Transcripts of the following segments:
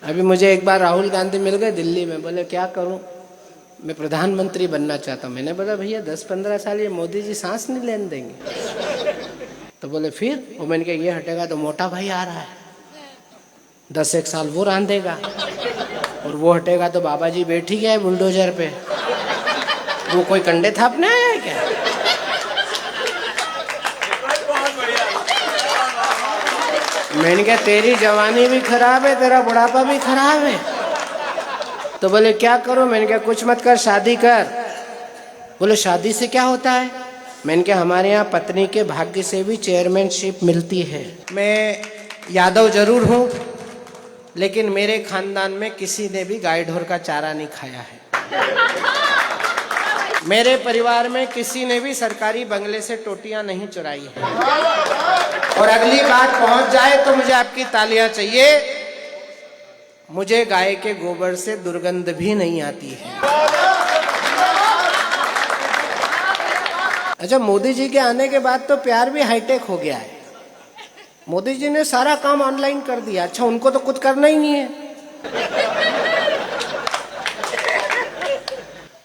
अभी मुझे एक बार राहुल गांधी मिल गए दिल्ली में, बोले क्या करूं, मैं प्रधानमंत्री बनना चाहता हूं। मैंने बोला भैया 10-15 साल ये मोदी जी सांस नहीं लेने देंगे। तो बोले फिर, वो मैंने कहा ये हटेगा तो मोटा भाई आ रहा है, 10-1 साल वो रांधेगा, और वो हटेगा तो बाबा जी बैठ ही गया है बुलडोजर पे, वो कोई कंडे थापने आया है क्या? मैंने कहा तेरी जवानी भी खराब है, तेरा बुढ़ापा भी खराब है। तो बोले क्या करो, मैंने कहा कुछ मत कर, शादी कर। बोले शादी से क्या होता है? मैंने कहा हमारे यहाँ पत्नी के भाग्य से भी चेयरमैनशिप मिलती है। मैं यादव जरूर हूँ, लेकिन मेरे खानदान में किसी ने भी गाय ढोर का चारा नहीं खाया है। मेरे परिवार में किसी ने भी सरकारी बंगले से टोटियां नहीं चुराई है। और अगली बात पहुंच जाए तो मुझे आपकी तालियां चाहिए। मुझे गाय के गोबर से दुर्गंध भी नहीं आती है। अच्छा, मोदी जी के आने के बाद तो प्यार भी हाईटेक हो गया है। मोदी जी ने सारा काम ऑनलाइन कर दिया। अच्छा, उनको तो कुछ करना ही नहीं है,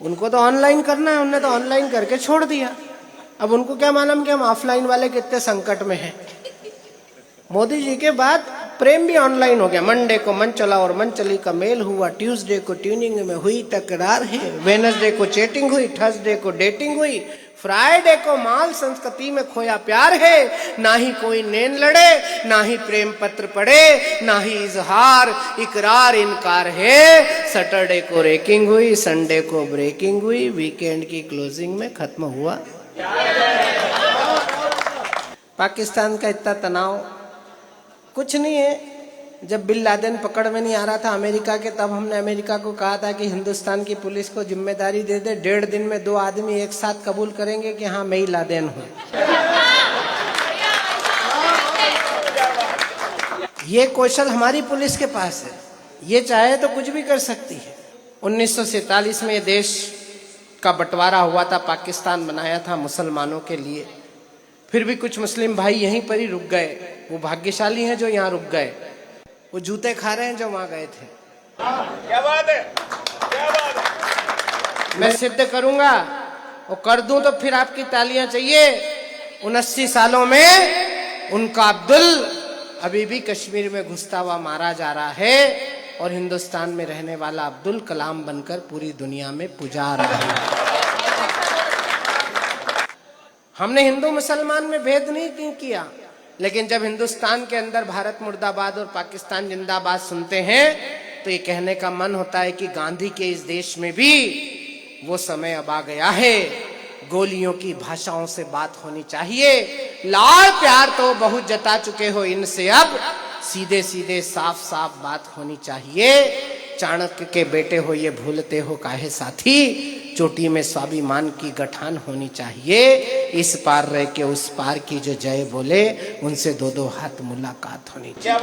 उनको तो ऑनलाइन करना है, उन्होंने तो ऑनलाइन करके छोड़ दिया। अब उनको क्या मालूम कि हम ऑफलाइन वाले कितने संकट में हैं। मोदी जी के बाद प्रेम भी ऑनलाइन हो गया। मंडे को मन चला और मन चली का मेल हुआ, ट्यूसडे को ट्यूनिंग में हुई तकरार है, वेडनेसडे को चैटिंग हुई, थर्सडे को डेटिंग हुई, फ्राइडे को माल संस्कृति में खोया प्यार है। ना ही कोई नैन लड़े, ना ही प्रेम पत्र पढ़े, ना ही इजहार इकरार इनकार है। सैटरडे को रेकिंग हुई, संडे को ब्रेकिंग हुई, वीकेंड की क्लोजिंग में खत्म हुआ। पाकिस्तान का इतना तनाव कुछ नहीं है। जब बिन लादेन पकड़ में नहीं आ रहा था अमेरिका के, तब हमने अमेरिका को कहा था कि हिंदुस्तान की पुलिस को जिम्मेदारी दे दे, 1.5 दिन में 2 आदमी एक साथ कबूल करेंगे कि हाँ मैं ही लादेन हूं। ये कौशल हमारी पुलिस के पास है, ये चाहे तो कुछ भी कर सकती है। 1947 में ये देश का बंटवारा हुआ था, पाकिस्तान बनाया था मुसलमानों के लिए। फिर भी कुछ मुस्लिम भाई यहीं पर ही रुक गए। वो भाग्यशाली हैं जो यहाँ रुक गए, वो जूते खा रहे हैं जो वहां गए थे। क्या बात है, क्या बात है। मैं सिद्ध करूंगा, वो कर दूं तो फिर आपकी तालियां चाहिए। 79 सालों में उनका अब्दुल अभी भी कश्मीर में घुसता हुआ मारा जा रहा है, और हिंदुस्तान में रहने वाला अब्दुल कलाम बनकर पूरी दुनिया में पुजा रहा है। हमने हिंदू मुसलमान में भेद नहीं किया, लेकिन जब हिंदुस्तान के अंदर भारत मुर्दाबाद और पाकिस्तान जिंदाबाद सुनते हैं तो ये कहने का मन होता है कि गांधी के इस देश में भी वो समय अब आ गया है, गोलियों की भाषाओं से बात होनी चाहिए। लाड़ प्यार तो बहुत जता चुके हो इनसे, अब सीधे सीधे साफ साफ बात होनी चाहिए। चाणक्य के बेटे हो ये भूलते हो काहे साथी, चोटी में स्वाभिमान की गठान होनी चाहिए। इस पार रह के उस पार की जो जय बोले, उनसे 2-2 हाथ मुलाकात होनी चाहिए।